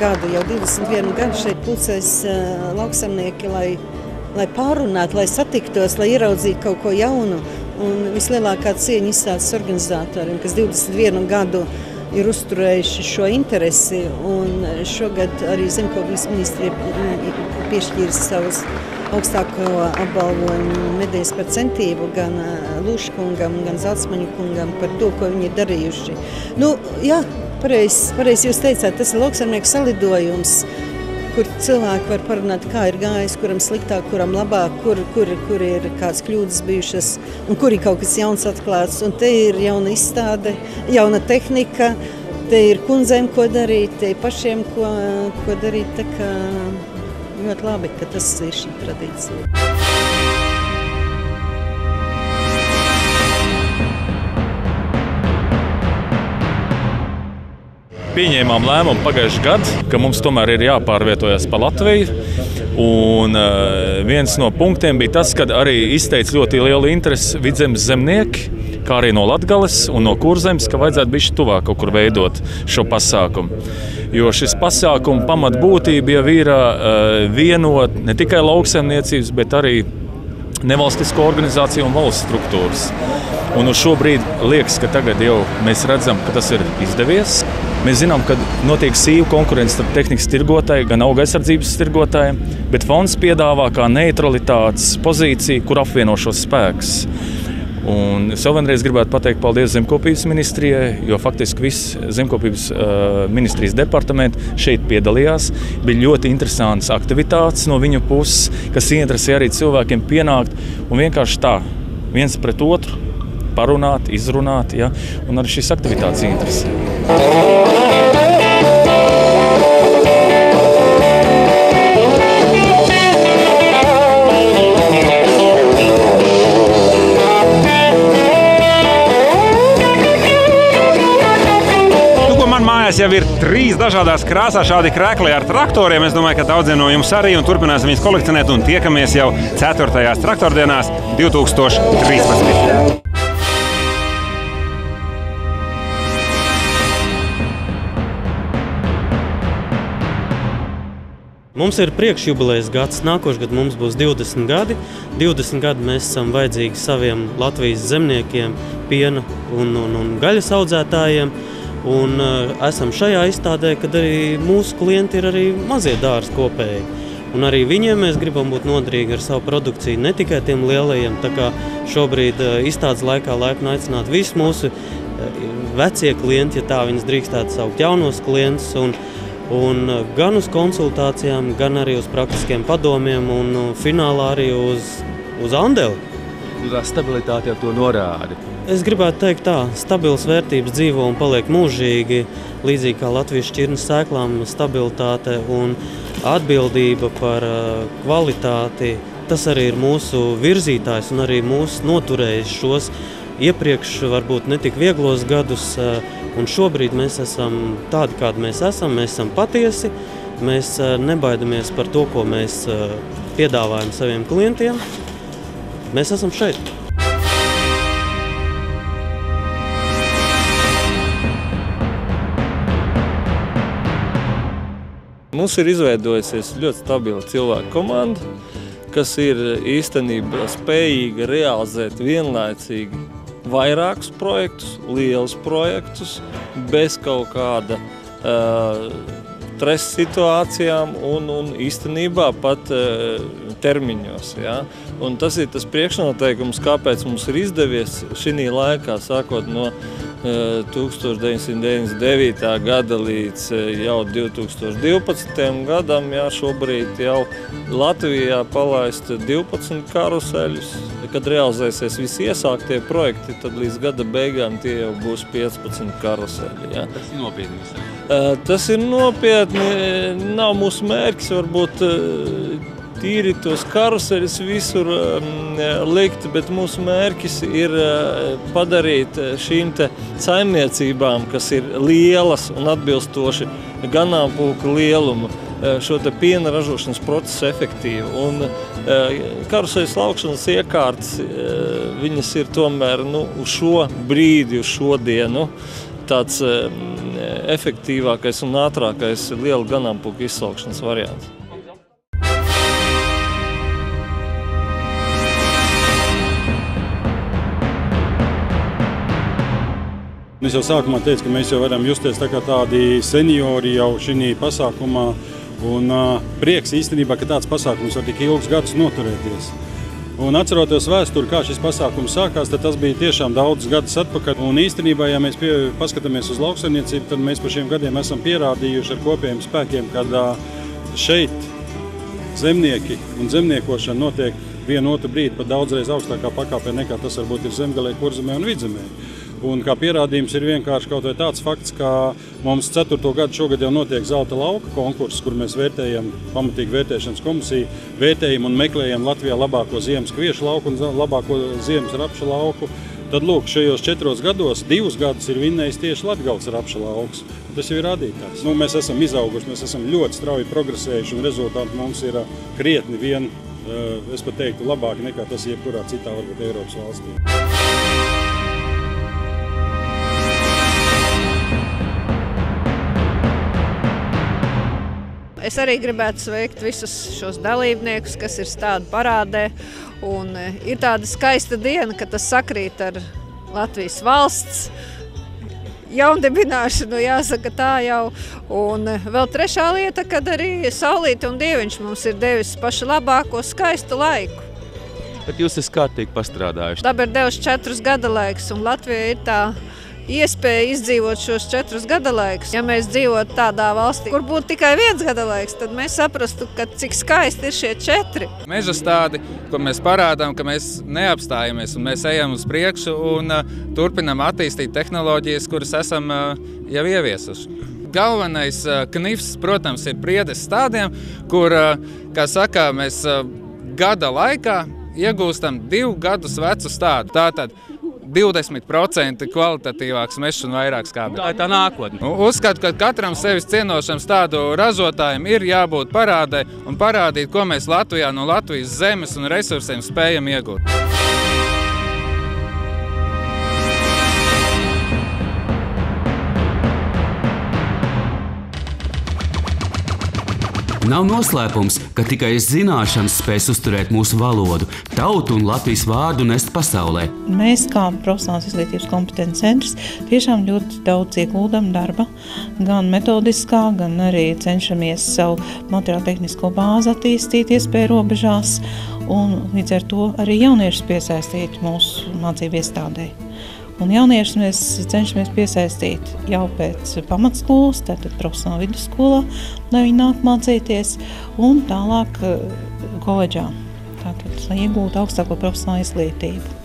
gadu, jau 21 gadu šeit pulcēs lauksaimnieki, lai pārunātu, lai satiktos, lai ieraudzītu kaut ko jaunu. Un vislielākā cieņa izstādes organizatoriem, kas 21 gadu ir uzturējuši šo interesi, un šogad arī Zemkopības ministrija piešķīra savus augstāko apbalvojumu medaļas par centību gan Lūškungam, gan Zalcmaņu kungam par to, ko viņi ir darījuši. Jā, pareizi jūs teicāt, tas ir lauksaimnieku salidojums, kur cilvēki var parunāt, kā ir gājis, kuram sliktāk, kuram labāk, kur ir kādas kļūdas bijušas un kur ir kaut kas jauns atklāts. Un te ir jauna izstāde, jauna tehnika, te ir kundzēm, ko darīt, te ir pašiem, ko darīt. Tā kā ļoti labi, ka tas ir šī tradīcija. Pieņēmām lēmumu pagājušajā gadā, ka mums tomēr ir jāpārvietojas pa Latviju. Un viens no punktiem bija tas, ka arī izteica ļoti lielu interesi Vidzemes zemnieki, kā arī no Latgales un no Kurzemes, ka vajadzētu bišķi tuvāk kaut kur veidot šo pasākumu. Jo šis pasākuma pamatbūtība jau ir vienot ne tikai lauksaimniecības, bet arī nevalstisko organizāciju un valsts struktūras. Un uz šo brīdi liekas, ka tagad jau mēs redzam, ka tas ir izdevies. Mēs zinām, ka notiek sīva konkurence starp tehnikas tirgotāju, gan auga aizsardzības tirgotājiem, bet fonds piedāvā kā neutralitātes pozīciju, kur apvieno šos spēkus. Un es vēl vienreiz gribētu pateikt paldies Zemkopības ministrijai, jo faktiski viss Zemkopības ministrijas departamenti šeit piedalījās. Bija ļoti interesantas aktivitātes no viņu puses, kas interesē arī cilvēkiem pienākt un vienkārši tā, viens pret otru parunāt, izrunāt, ja? Un arī šīs aktivitātes interesē. Jau ir 3 dažādās krāsās šādi krekli ar traktoriem. Es domāju, ka daudziem no jums arī, un turpināsim viņus kolekcionēt un tiekamies jau 4. traktordienās 2013. Mums ir priekšjubilejas gads, nākošais gads mums būs 20 gadi. 20 gadi mēs esam vajadzīgi saviem Latvijas zemniekiem, piena un gaļas audzētājiem. Un esam šajā izstādē, kad arī mūsu klienti ir arī mazie dārzi kopēji. Un arī viņiem mēs gribam būt noderīgi ar savu produkciju, ne tikai tiem lielajiem. Tā kā šobrīd izstādes laikā laipni aicināt visus mūsu vecie klienti, ja tā viņas drīkstētu saukt, jaunos klientus. Un gan uz konsultācijām, gan arī uz praktiskiem padomiem un finālā arī uz andeli. Stabilitāte jau to norāda. Es gribētu teikt tā, stabilas vērtības dzīvo un paliek mūžīgi, līdzīgi kā Latvijas šķirnes sēklām, stabilitāte un atbildība par kvalitāti. Tas arī ir mūsu virzītājs un arī mūs noturējis šos iepriekš varbūt netik vieglos gadus. Un šobrīd mēs esam tādi, kādi mēs esam patiesi. Mēs nebaidamies par to, ko mēs piedāvājam saviem klientiem. Mēs esam šeit. Mums ir izveidojusies ļoti stabila cilvēku komanda, kas ir īstenībā spējīga realizēt vienlaicīgi vairākus projektus, lielus projektus, bez kaut kāda stresa situācijām un īstenībā pat termiņos. Ja? Un tas ir tas priekšnoteikums, kāpēc mums ir izdevies šī laikā, sākot no 1999. gada līdz jau 2012. gadam, jā, šobrīd jau Latvijā palaist 12 karuseļus. Kad realizēsies visi iesāktie projekti, tad līdz gada beigām tie jau būs 15 karuseļi. Jā. Tas ir nopietni. Tas ir nopietni, nav mūsu mērķis varbūt tīri tos karuseļus visur likt, bet mūsu mērķis ir padarīt šīm te saimniecībām, kas ir lielas un atbilstoši ganāmpulka lielumu, šo te piena ražošanas procesu efektīvu. Un karuseļu slaukšanas iekārtas, viņas ir tomēr uz šo brīdi, uz šodienu, tāds efektīvākais un ātrākais lielu ganāmpulku izsaukšanas variants. Es jau sākumā teicu, ka mēs jau varam justies tā kā tādi seniori jau šī pasākumā. Un prieks īstenībā, ka tāds pasākums var tik ilgus gadus noturēties. Un atceroties vēsturi, kā šis pasākums sākās, tad tas bija tiešām daudzus gadus atpakaļ. Un īstenībā, ja mēs paskatāmies uz lauksaimniecību, tad mēs pa šiem gadiem esam pierādījuši ar kopējiem spēkiem, kad šeit zemnieki un zemniekošana notiek vienu otru brīdi pat daudzreiz augstākā pakāpē nekā tas varbūt ir Zemgalē, Kurzemē un Vidzemē. Un kā pierādījums ir vienkārši kaut vai tāds fakts, ka mums 4. gadu šogad jau notiek zelta lauka konkurss, kur mēs vērtējam, pamatīgi vērtēšanas komisiju, vērtējam un meklējam Latvijā labāko ziemas kviešu lauku un labāko ziemas rapša lauku. Tad lūk, šajos 4 gados 2 gadus ir vinnējis tieši Latgales rapša lauks. Tas jau ir rādītājs. Mēs esam izauguši, mēs esam ļoti strauji progresējuši un rezultāti mums ir krietni vien, es pat teiktu, labāki nekā tas jebkurā citā varbūt Eiropas valstī. Es arī gribētu sveikt visus šos dalībniekus, kas ir stādu parādē. Un ir tāda skaista diena, ka tas sakrīt ar Latvijas valsts jaundibināšanu, jāsaka tā jau. Un vēl trešā lieta, kad arī Saulīte un Dieviņš mums ir devis pašu labāko skaistu laiku. Bet jūs esat kārtīgi pastrādājuši. Daba ir devuši 4 gada laiks, un Latvija ir tā iespēja izdzīvot šos 4 gada laikus. Ja mēs dzīvotu tādā valstī, kur būtu tikai 1 gada laiks, tad mēs saprastu, ka cik skaisti ir šie 4. Meža stādi, kur mēs parādām, ka mēs neapstājamies un mēs ejam uz priekšu un turpinām attīstīt tehnoloģijas, kuras esam jau ieviesuši. Galvenais knifs, protams, ir priedes stādiem, kur, kā saka, mēs gada laikā iegūstam 2 gadus vecu stādu. Tātad 20% kvalitatīvāks mežs un vairāk skābekļu. Tā ir tā nākotne. Uzskatu, ka katram sevis cienošam stādu ražotājiem ir jābūt parādai un parādīt, ko mēs Latvijā no Latvijas zemes un resursiem spējam iegūt. Nav noslēpums, ka tikai zināšanas spēs uzturēt mūsu valodu, tautu un Latvijas vārdu nest pasaulē. Mēs, kā profesionāls izglītības kompetences centrs, tiešām ļoti daudz ieguldam darba, gan metodiskā, gan arī cenšamies savu materiālu tehnisko bāzi attīstīt iespēju robežās, un līdz ar to arī jauniešus piesaistīt mūsu mācību iestādē. Un jauniešus mēs cenšamies piesaistīt jau pēc pamatskolas, tātad profesionālā vidusskolā, lai viņi nāk mācīties, un tālāk koledžā, tātad, lai iegūtu augstāko profesionālo izglītību.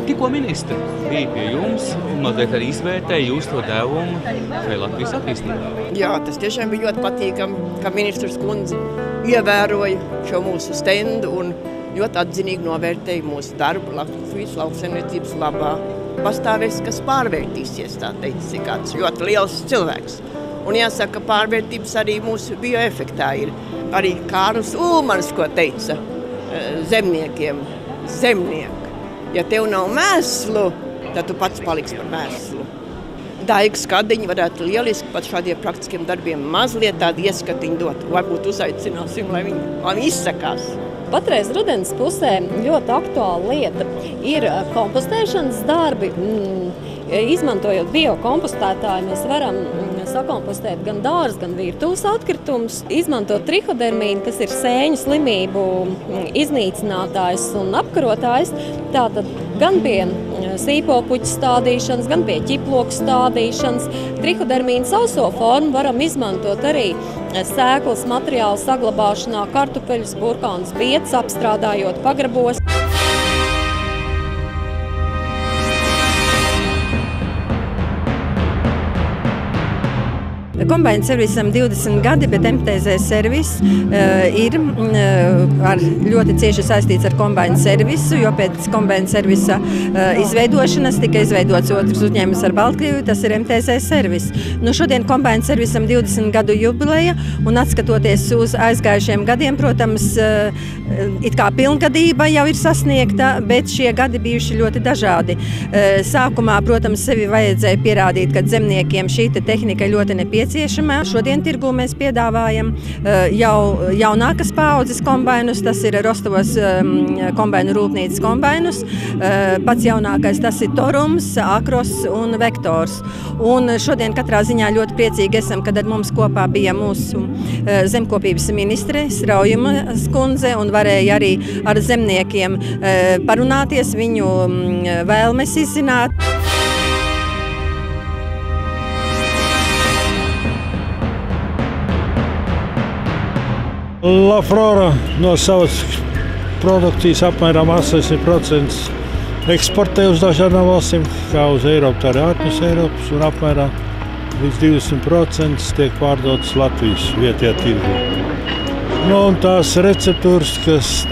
Tikko ministri bija pie jums un mazliet arī izvērtēja jūs to devumu šai Latvijas attīstībā. Jā, tas tiešām bija ļoti patīkami, ka ministrs kundze ievēroja šo mūsu stendu un ļoti atzinīgi novērtēja mūsu darbu Latvijas lauksaimniecības labā. Pastāvēs, kas pārvērtīsies, tā teicis, ir kāds ļoti liels cilvēks. Un jāsaka, pārvērtības arī mūsu bioefektā ir. Arī Kārlis Ulmans, ko teica zemniekiem, zemnieku. Ja tev nav mēslu, tad tu pats paliksi par mēslu. Daigas Kadiņa varētu lieliski pat šādiem praktiskiem darbiem mazliet tādu ieskatiņu dot. Varbūt uzaicināsim, lai viņi izsakās. Patreiz rudens pusē ļoti aktuāla lieta ir kompostēšanas darbi. Izmantojot biokompostētāju, mēs varam sakompostēt gan dārza, gan virtuves atkritumus, izmantot trihodermīnu, kas ir sēņu slimību iznīcinātājs un apkarotājs. Tātad gan pie sīpolpuķu stādīšanas, gan pie ķiploku stādīšanas. Trihodermīnu sauso formu varam izmantot arī sēklas materiālu saglabāšanā, kartupeļus, burkānus, bietas apstrādājot pagrabos. Kombaina servisam 20 gadi, bet MTZ servis ir ļoti cieši saistīts ar kombaina servisu, jo pēc kombaina servisa izveidošanas tika izveidots otrs uzņēmums ar Baltkrieviju, tas ir MTZ servis. Šodien kombaina servisam 20 gadu jubileja, un atskatoties uz aizgājušiem gadiem, protams, it kā pilngadība jau ir sasniegta, bet šie gadi bijuši ļoti dažādi. Sākumā, protams, sevi vajadzēja pierādīt, ka zemniekiem šī tehnika ir ļoti nepieciešama. Šodien tirgū mēs piedāvājam jau jaunākas paaudzes kombainus, tas ir Rostovas kombainu rūpnīcas kombainus. Pats jaunākais tas ir Torums, Akros un Vektors. Un šodien katrā ziņā ļoti priecīgi esam, kad ar mums kopā bija mūsu zemkopības ministre Straujuma skundze un varēja arī ar zemniekiem parunāties, viņu vēlmes izzināt. La Flora no savas produkcijas apmēram 80% eksportē uz dažādām valstīm, kā uz Eiropu, tā arī ārpus Eiropas, un apmēram līdz 20% tiek pārdotas Latvijas vietējā tirgū. Un tās receptūras, kas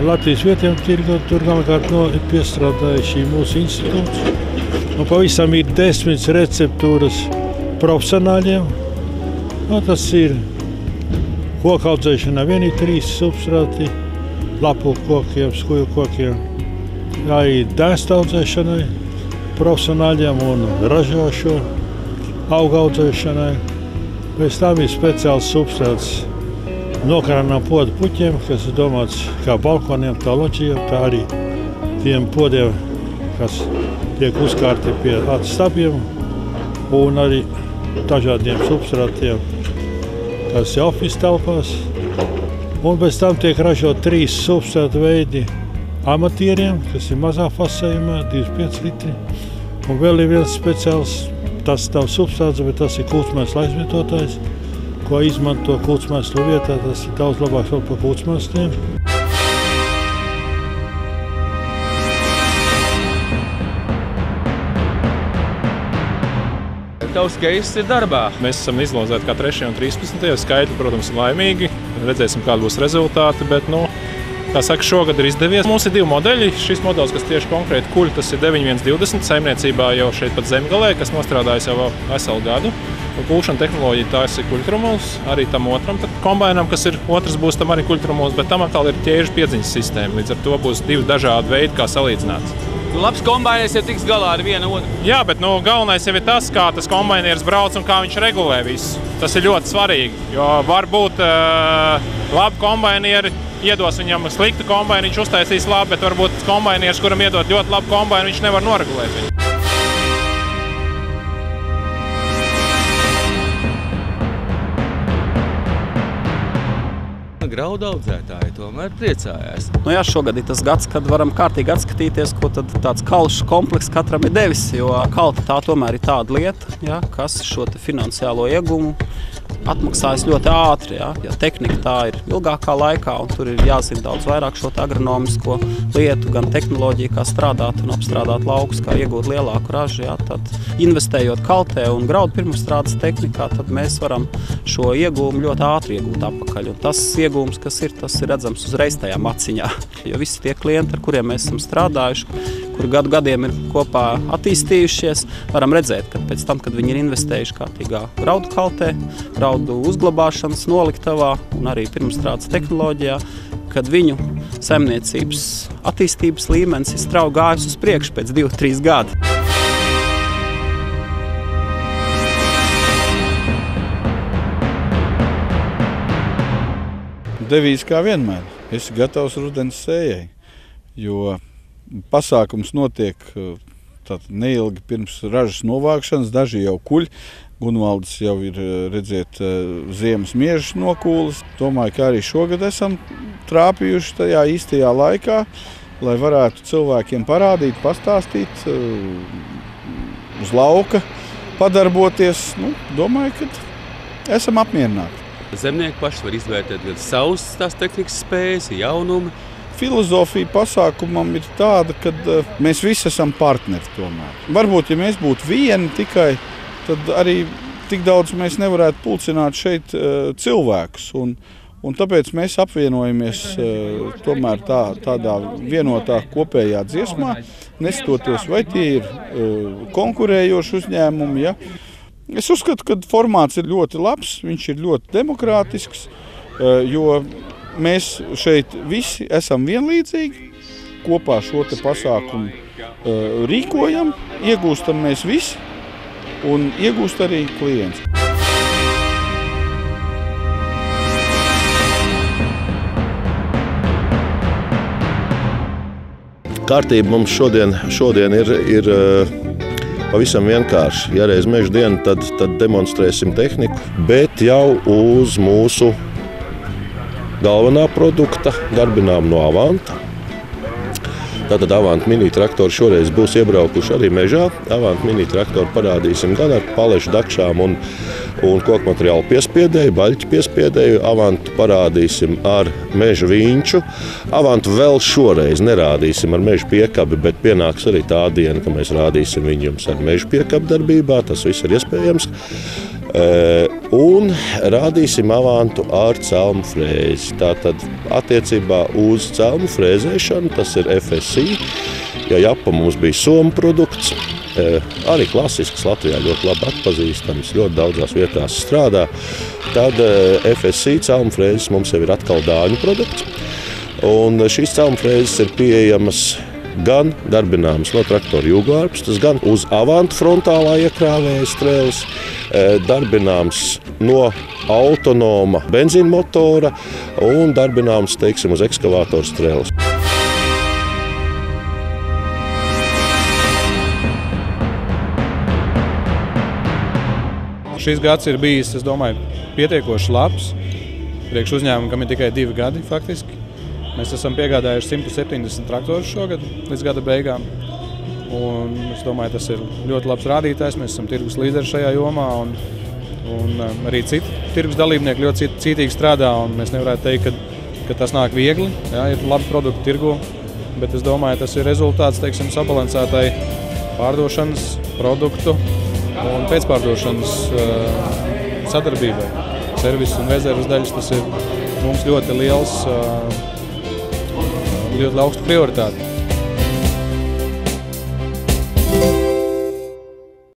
Latvijas vietējā tirgū, tur galvenokārt ir piestrādājuši mūsu institūts. Pavisam ir 10 receptūras profesionāļiem. Tas ir koku audzēšanā vien ir 3 substrāti, lapu kokiem, skuju kokiem. Arī dēstu audzēšanai, profesionāļiem un ražošo augu audzēšanai. Pēc tam ir speciāls substrāts nokarānām podu puķiem, kas ir domāts kā balkoniem, tā loģijiem, tā arī tiem podiem, kas tiek uzkārti pie stabiem un arī dažādiem substrātiem, kas ir office telpās. Un pēc tam tiek ražot 3 substrātu veidi amatieriem, kas ir mazā fasējumā, 25 litri. Un vēl ir viens speciāls, tas nav substrāts, bet tas ir kultsmēslu aizvietotājs, ko izmanto kultsmēslu vietā. Tas ir daudz labāks vēl par kultsmēsliem. Tavs geists ir darbā. Mēs esam izlozēti kā 3. un 13. skaitļi, protams, laimīgi. Redzēsim, kādi būs rezultāti, bet, kā saka, šogad ir izdevies. Mums ir 2 modeļi. Šis modelis, kas tieši konkrēti kuļ, tas ir 9120 saimniecībā jau šeit pat Zemgalē, kas nostrādājas jau veselu gadu. Kulšana tehnoloģija tās ir kuļtrumuls, arī tam otram kombainam, kas ir otrs būs tam arī kuļtrumuls, bet tam atkal ir ķēžu piedziņas sistēma. Līdz ar to būs 2 dažādi veidi, kā salīdzināt. Labs kombainieris jau tiks galā ar vienu otru. Jā, bet galvenais jau ir tas, kā tas kombainieris brauc un kā viņš regulē visu. Tas ir ļoti svarīgi, jo var būt labi kombainieri, iedos viņam sliktu kombaini, viņš uztaisīs labi, bet varbūt kombainieris, kuram iedot ļoti labu kombaini, viņš nevar noregulēt viņu. Graudu audzētāji tomēr priecājās. Jā, šogad ir tas gads, kad varam kārtīgi atskatīties, ko tad tāds kalšu komplekss katram ir devis, jo kalta tā tomēr ir tāda lieta, kas šo finansiālo iegumu atmaksājas ļoti ātri. Ja tehnika tā ir ilgākā laikā, un tur ir jāzina daudz vairāk šo agronomisko lietu, gan tehnoloģiju, kā strādāt un apstrādāt laukus, kā iegūt lielāku ražu. Tad investējot kaltē un graudu pirmstrādes tehnikā, tad mēs varam šo iegūmu ļoti ātri iegūt atpakaļ. Un tas iegūms, kas ir, tas ir redzams uzreiz tajā maciņā. Jo visi tie klienti, ar kuriem mēs esam strādājuši, kuri gadu gadiem ir kopā attīstījušies, varam redzēt, ka pēc tam, kad viņi ir investējuši kārtīgā graudu kaltē, graudu uzglabāšanas noliktavā un arī pirmstrādes tehnoloģijā, kad viņu saimniecības attīstības līmenis ir strauji gājis uz priekšu pēc 2-3 gadu. Devīze kā vienmēr. Esi gatavs rudens sējai, jo pasākums notiek neilgi pirms ražas novākšanas, daži jau kuļ. Gunvalds jau ir, redzēt, ziemas miežas nokūlis. Domāju, ka arī šogad esam trāpījuši tajā īstajā laikā, lai varētu cilvēkiem parādīt, pastāstīt, uz lauka padarboties. Domāju, ka esam apmierināti. Zemnieki paši var izvērtēt gan savus tās tehnikas spējas, jaunumi. Filozofija pasākumam ir tāda, ka mēs visi esam partneri tomēr. Varbūt, ja mēs būtu vieni tikai, tad arī tik daudz mēs nevarētu pulcināt šeit cilvēkus. Un tāpēc mēs apvienojamies tomēr tādā vienotā kopējā dziesmā, neskatoties, vai tie ir konkurējoši uzņēmumi. Ja? Es uzskatu, ka formāts ir ļoti labs, viņš ir ļoti demokrātisks, jo mēs šeit visi esam vienlīdzīgi, kopā šo te pasākumu rīkojam, iegūstam mēs visi un iegūst arī klients. Kārtība mums šodien ir pavisam vienkārši. Ja reiz meža diena, tad demonstrēsim tehniku, bet jau uz mūsu galvenā produkta darbinām no Avanta. Tātad Avanta mini traktori šoreiz būs iebraukuši arī mežā. Avanta mini traktori parādīsim gan ar palešu dakšām un koku materiālu piespiedēju, baļķu piespiedēju. Avantu parādīsim ar meža viņš. Avantu vēl šoreiz nerādīsim ar meža piekabi, bet pienāks arī tā diena, ka mēs rādīsim viņu jums ar meža piekabi darbībā. Tas viss ir iespējams. Un rādīsim Avantu ar celmu frēzi. Tātad attiecībā uz celmu frēzēšanu, tas ir FSI, jo Japa mums bija Somu produkts, arī klasisks Latvijā ļoti labi atpazīstams, ļoti daudzās vietās strādā. Tad FSI celmu frēzes mums jau ir atkal Dāņu produkts, un šīs celmu frēzes ir pieejamas gan darbināmas no traktora jūgārpstas, gan uz Avantu frontālā iekrāvēja strēles, darbināms no autonoma benzīna motora un darbināms, teiksim, uz ekskavātora strēles. Šis gads ir bijis, es domāju, pietiekoši labs. Priekš uzņēmumu, kam ir tikai 2 gadi faktiski. Mēs esam piegādājuši 170 traktorus šogad līdz gada beigām. Un es domāju, tas ir ļoti labs rādītājs. Mēs esam tirgus līderi šajā jomā un arī citi tirgus dalībnieki ļoti cītīgi strādā. Un mēs nevarētu teikt, ka tas nāk viegli. Jā, ir labi produkti tirgu, bet es domāju, tas ir rezultāts, teiksim, sabalansētai pārdošanas, produktu un pēcpārdošanas sadarbībai. Servis un rezervas daļas, tas ir mums ļoti liels, ļoti augsta prioritāte.